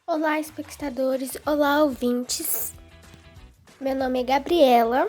Olá, espectadores! Olá, ouvintes! Meu nome é Gabriela,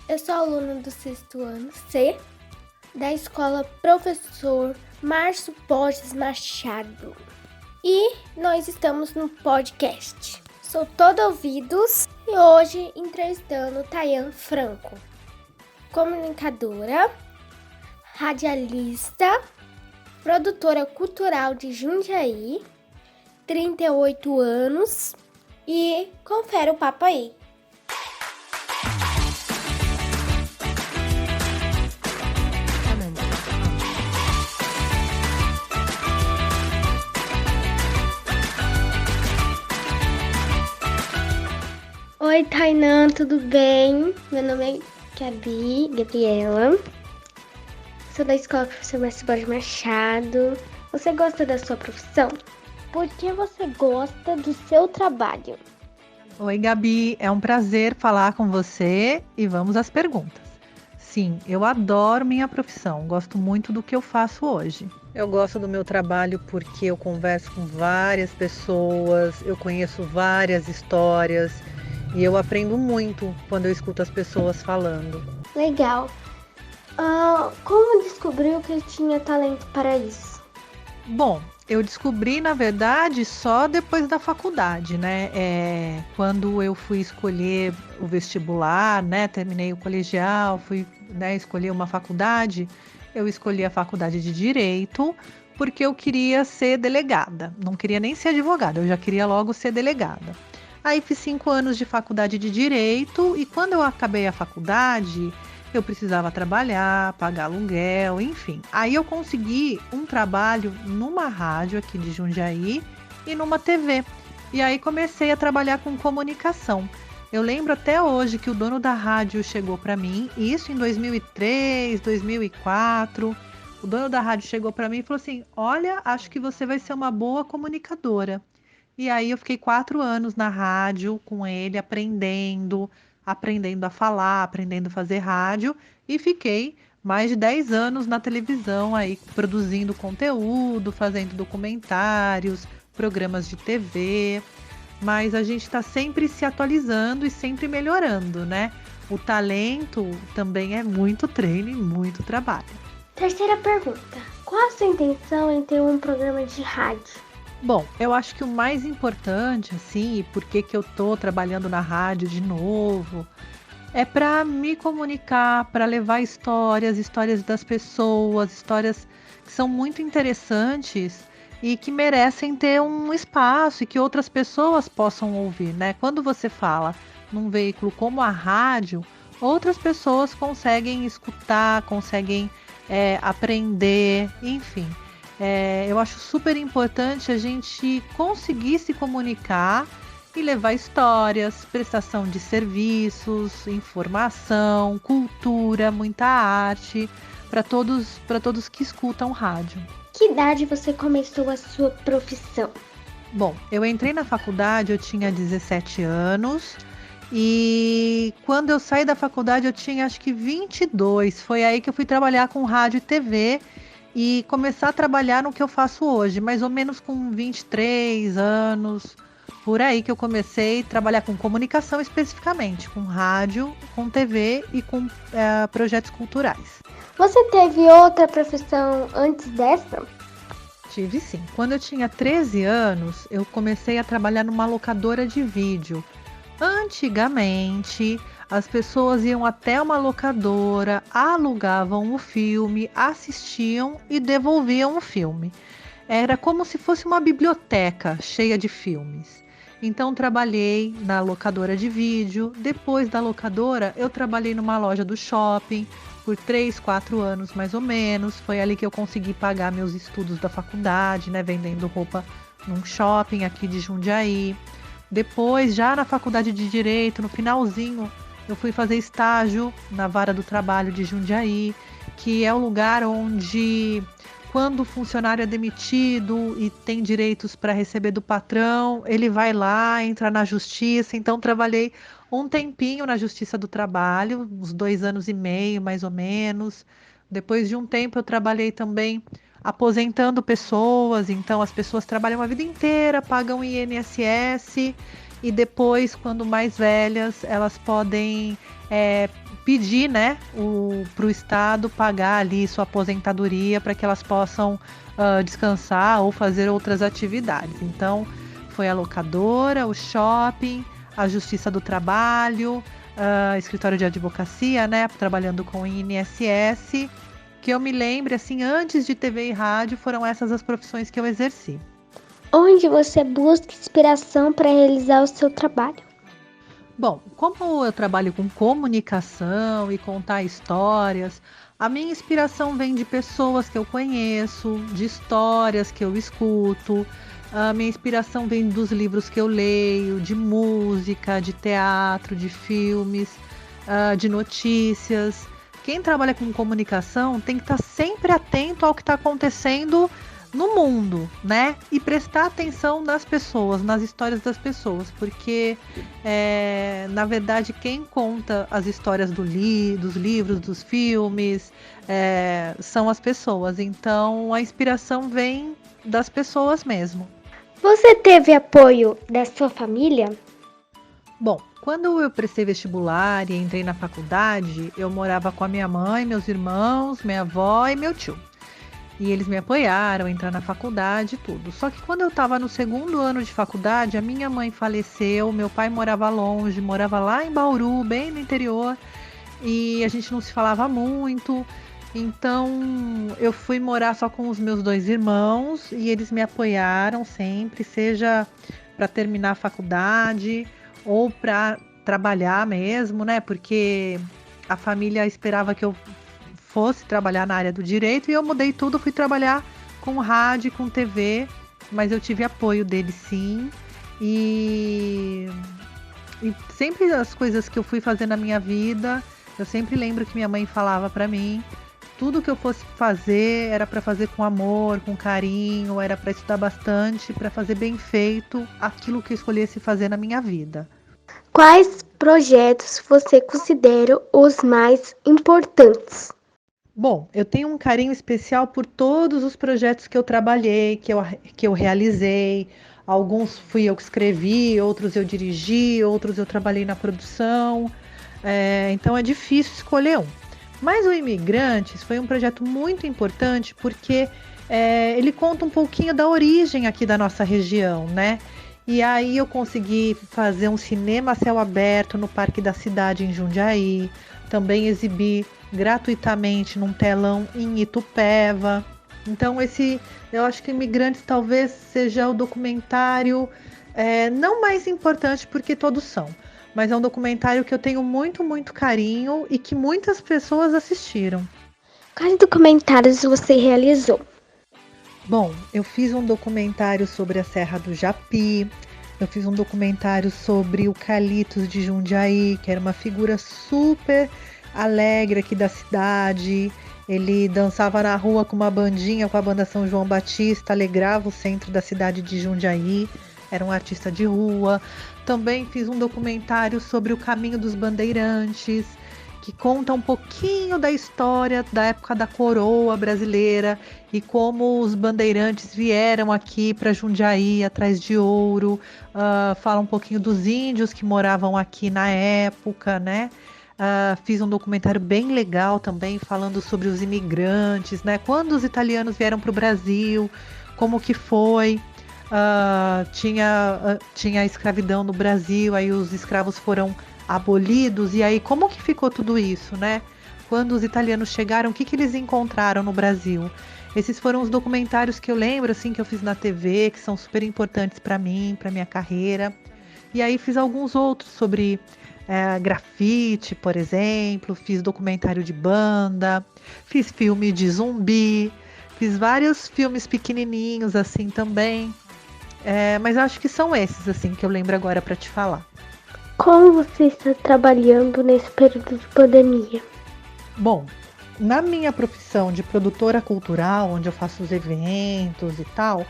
eu sou aluna do 6º ano C da escola Professor Márcio Borges Machado e nós estamos no podcast. Sou toda ouvidos e hoje entrevistando Tayane Franco, comunicadora, radialista, produtora cultural de Jundiaí, 38 anos e confere o papo aí. Oi, Tainan, tudo bem? Meu nome é Gabriela. Sou da escola Professor Márcio Borges Machado. Você gosta da sua profissão? Por que você gosta do seu trabalho? Oi, Gabi, é um prazer falar com você e vamos às perguntas. Sim, eu adoro minha profissão, gosto muito do que eu faço hoje. Eu gosto do meu trabalho porque eu converso com várias pessoas, eu conheço várias histórias e eu aprendo muito quando eu escuto as pessoas falando. Legal. Como descobriu que tinha talento para isso? Bom, eu descobri, na verdade, só depois da faculdade, né? Quando eu fui escolher o vestibular, né? Terminei o colegial, fui, né, escolher uma faculdade. Eu escolhi a faculdade de Direito porque eu queria ser delegada. Não queria nem ser advogada, eu já queria logo ser delegada. Aí fiz 5 anos de faculdade de Direito e quando eu acabei a faculdade, eu precisava trabalhar, pagar aluguel, enfim. Aí eu consegui um trabalho numa rádio aqui de Jundiaí e numa TV. E aí comecei a trabalhar com comunicação. Eu lembro até hoje que o dono da rádio chegou para mim, isso em 2003, 2004. O dono da rádio chegou para mim e falou assim: "Olha, acho que você vai ser uma boa comunicadora". E aí eu fiquei 4 anos na rádio com ele, aprendendo a falar, aprendendo a fazer rádio, e fiquei mais de 10 anos na televisão aí, produzindo conteúdo, fazendo documentários, programas de TV. Mas a gente está sempre se atualizando e sempre melhorando, né? O talento também é muito treino e muito trabalho. Terceira pergunta. Qual a sua intenção em ter um programa de rádio? Bom, eu acho que o mais importante, assim, e por que que eu tô trabalhando na rádio de novo, é para me comunicar, para levar histórias das pessoas, histórias que são muito interessantes e que merecem ter um espaço e que outras pessoas possam ouvir, né? Quando você fala num veículo como a rádio, outras pessoas conseguem escutar, conseguem aprender, enfim. Eu acho super importante a gente conseguir se comunicar e levar histórias, prestação de serviços, informação, cultura, muita arte para todos que escutam rádio. Que idade você começou a sua profissão? Bom, eu entrei na faculdade, eu tinha 17 anos e quando eu saí da faculdade eu tinha acho que 22. Foi aí que eu fui trabalhar com rádio e TV e começar a trabalhar no que eu faço hoje, mais ou menos com 23 anos, por aí que eu comecei a trabalhar com comunicação especificamente, com rádio, com TV e com projetos culturais. Você teve outra profissão antes dessa? Tive sim. Quando eu tinha 13 anos, eu comecei a trabalhar numa locadora de vídeo. Antigamente, as pessoas iam até uma locadora, alugavam o filme, assistiam e devolviam o filme. Era como se fosse uma biblioteca cheia de filmes. Então, trabalhei na locadora de vídeo. Depois da locadora, eu trabalhei numa loja do shopping por 3, 4 anos mais ou menos. Foi ali que eu consegui pagar meus estudos da faculdade, né? Vendendo roupa num shopping aqui de Jundiaí. Depois, já na faculdade de Direito, no finalzinho, eu fui fazer estágio na Vara do Trabalho de Jundiaí, que é o lugar onde, quando o funcionário é demitido e tem direitos para receber do patrão, ele vai lá, entra na justiça. Então, trabalhei um tempinho na Justiça do Trabalho, uns 2 anos e meio, mais ou menos. Depois de um tempo, eu trabalhei também aposentando pessoas. Então, as pessoas trabalham a vida inteira, pagam INSS e depois, quando mais velhas, elas podem pedir, né, para o Estado pagar ali sua aposentadoria para que elas possam descansar ou fazer outras atividades. Então, foi a locadora, o shopping, a Justiça do Trabalho, escritório de advocacia, né, trabalhando com o INSS, que eu me lembre, assim, antes de TV e rádio, foram essas as profissões que eu exerci. Onde você busca inspiração para realizar o seu trabalho? Bom, como eu trabalho com comunicação e contar histórias, a minha inspiração vem de pessoas que eu conheço, de histórias que eu escuto. A minha inspiração vem dos livros que eu leio, de música, de teatro, de filmes, de notícias. Quem trabalha com comunicação tem que estar sempre atento ao que está acontecendo no mundo, né? E prestar atenção nas pessoas, nas histórias das pessoas, porque na verdade quem conta as histórias dos livros, dos filmes, são as pessoas. Então a inspiração vem das pessoas mesmo. Você teve apoio da sua família? Bom, quando eu prestei vestibular e entrei na faculdade, eu morava com a minha mãe, meus irmãos, minha avó e meu tio. E eles me apoiaram a entrar na faculdade e tudo. Só que quando eu estava no segundo ano de faculdade, a minha mãe faleceu, meu pai morava longe, morava lá em Bauru, bem no interior, e a gente não se falava muito. Então eu fui morar só com os meus dois irmãos e eles me apoiaram sempre, seja para terminar a faculdade ou para trabalhar mesmo, né? Porque a família esperava que eu fosse trabalhar na área do direito e eu mudei tudo, fui trabalhar com rádio, com TV, mas eu tive apoio deles sim. E sempre as coisas que eu fui fazer na minha vida, eu sempre lembro que minha mãe falava para mim, tudo que eu fosse fazer era para fazer com amor, com carinho, era para estudar bastante, para fazer bem feito aquilo que eu escolhesse fazer na minha vida. Quais projetos você considera os mais importantes? Bom, eu tenho um carinho especial por todos os projetos que eu trabalhei, que eu realizei. Alguns fui eu que escrevi, outros eu dirigi, outros eu trabalhei na produção. Então é difícil escolher um. Mas o Imigrantes foi um projeto muito importante porque ele conta um pouquinho da origem aqui da nossa região, né? E aí eu consegui fazer um cinema a céu aberto no Parque da Cidade, em Jundiaí. Também exibi gratuitamente num telão em Itupeva. Então eu acho que Imigrantes talvez seja o documentário não mais importante, porque todos são, mas é um documentário que eu tenho muito, muito carinho e que muitas pessoas assistiram. Quais documentários você realizou? Bom, eu fiz um documentário sobre a Serra do Japi, eu fiz um documentário sobre o Calitos de Jundiaí, que era uma figura super alegre aqui da cidade. Ele dançava na rua com uma bandinha, com a banda São João Batista, alegrava o centro da cidade de Jundiaí, era um artista de rua. Também fiz um documentário sobre o Caminho dos Bandeirantes, que conta um pouquinho da história da época da coroa brasileira e como os bandeirantes vieram aqui para Jundiaí atrás de ouro. Fala um pouquinho dos índios que moravam aqui na época, né? Fiz um documentário bem legal também falando sobre os imigrantes, né? Quando os italianos vieram para o Brasil, como que foi. Tinha a escravidão no Brasil, aí os escravos foram abolidos, e aí como que ficou tudo isso, né? Quando os italianos chegaram, o que eles encontraram no Brasil? Esses foram os documentários que eu lembro, assim, que eu fiz na TV, que são super importantes para mim, para minha carreira. E aí fiz alguns outros sobre grafite, por exemplo, fiz documentário de banda, fiz filme de zumbi, fiz vários filmes pequenininhos, assim, também. Mas acho que são esses, assim, que eu lembro agora para te falar. Como você está trabalhando nesse período de pandemia? Bom, na minha profissão de produtora cultural, onde eu faço os eventos e tal,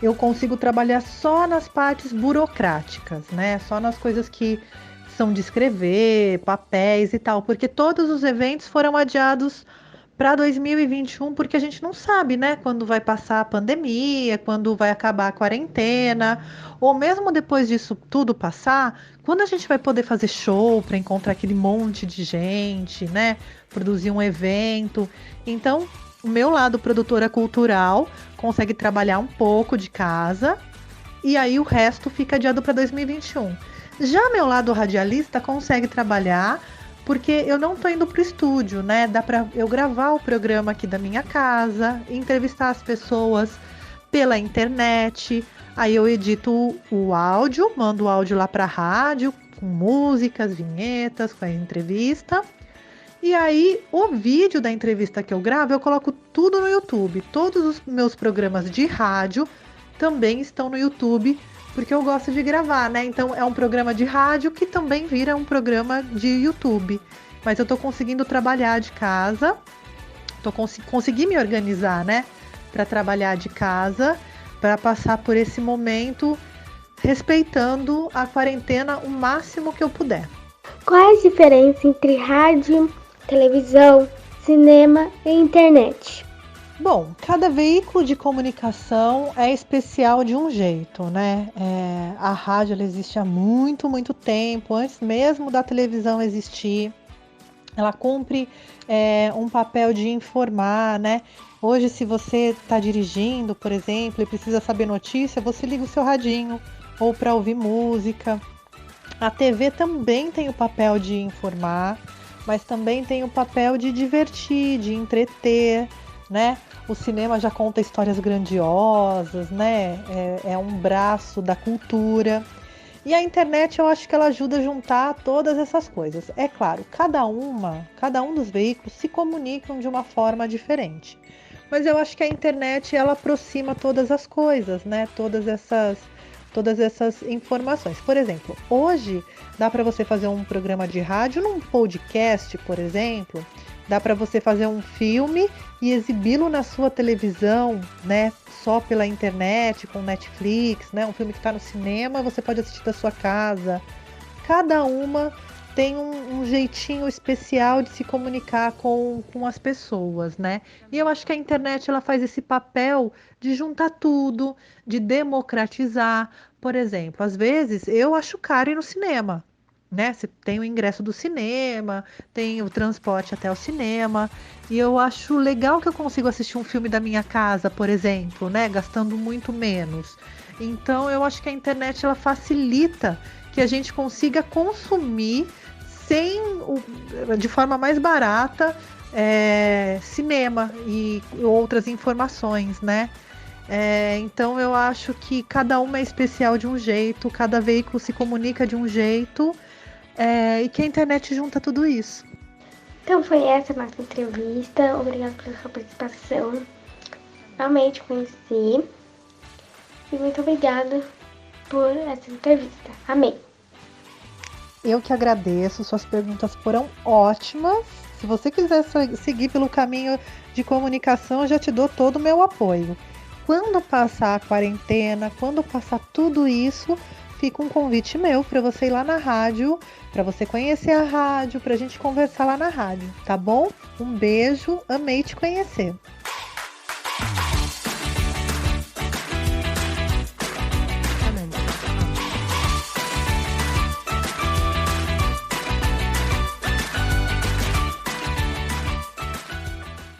eu consigo trabalhar só nas partes burocráticas, né? Só nas coisas que são de escrever, papéis e tal, porque todos os eventos foram adiados para 2021, porque a gente não sabe, né, quando vai passar a pandemia, quando vai acabar a quarentena, ou mesmo depois disso tudo passar, quando a gente vai poder fazer show para encontrar aquele monte de gente, né, produzir um evento. Então, o meu lado produtora cultural consegue trabalhar um pouco de casa e aí o resto fica adiado para 2021. Já meu lado radialista consegue trabalhar porque eu não tô indo pro estúdio, né? Dá para eu gravar o programa aqui da minha casa, entrevistar as pessoas pela internet. Aí eu edito o áudio, mando o áudio lá para rádio com músicas, vinhetas, com a entrevista. E aí, o vídeo da entrevista que eu gravo, eu coloco tudo no YouTube. Todos os meus programas de rádio também estão no YouTube, porque eu gosto de gravar, né? Então, é um programa de rádio que também vira um programa de YouTube. Mas eu tô conseguindo trabalhar de casa, consegui me organizar, né? Para trabalhar de casa, para passar por esse momento respeitando a quarentena o máximo que eu puder. Qual é a diferença entre rádio, televisão, cinema e internet? Bom, cada veículo de comunicação é especial de um jeito, né? A rádio ela existe há muito, muito tempo, antes mesmo da televisão existir. Ela cumpre um papel de informar, né? Hoje, se você está dirigindo, por exemplo, e precisa saber notícia, você liga o seu radinho ou para ouvir música. A TV também tem o papel de informar, mas também tem o papel de divertir, de entreter, né? O cinema já conta histórias grandiosas, né? É um braço da cultura. E a internet, eu acho que ela ajuda a juntar todas essas coisas. É claro, cada um dos veículos se comunicam de uma forma diferente. Mas eu acho que a internet, ela aproxima todas as coisas, né? Todas essas informações. Por exemplo, hoje dá para você fazer um programa de rádio num podcast, por exemplo. Dá para você fazer um filme e exibi-lo na sua televisão, né? Só pela internet, com Netflix, né? Um filme que está no cinema, você pode assistir da sua casa. Cada uma tem um jeitinho especial de se comunicar com as pessoas, né? E eu acho que a internet ela faz esse papel de juntar tudo, de democratizar. Por exemplo, às vezes eu acho caro ir no cinema, né? Você tem o ingresso do cinema, tem o transporte até o cinema, e eu acho legal que eu consigo assistir um filme da minha casa, por exemplo, né? Gastando muito menos. Então, eu acho que a internet ela facilita que a gente consiga consumir de forma mais barata cinema e outras informações, né? Então eu acho que cada uma é especial de um jeito, cada veículo se comunica de um jeito, e que a internet junta tudo isso. Então foi essa a nossa entrevista. Obrigada pela sua participação. Amei te conhecer. E muito obrigada por essa entrevista. Amei. Eu que agradeço, suas perguntas foram ótimas. Se você quiser seguir pelo caminho de comunicação, eu já te dou todo o meu apoio. Quando passar a quarentena, quando passar tudo isso, fica um convite meu para você ir lá na rádio, para você conhecer a rádio, para a gente conversar lá na rádio, tá bom? Um beijo, amei te conhecer.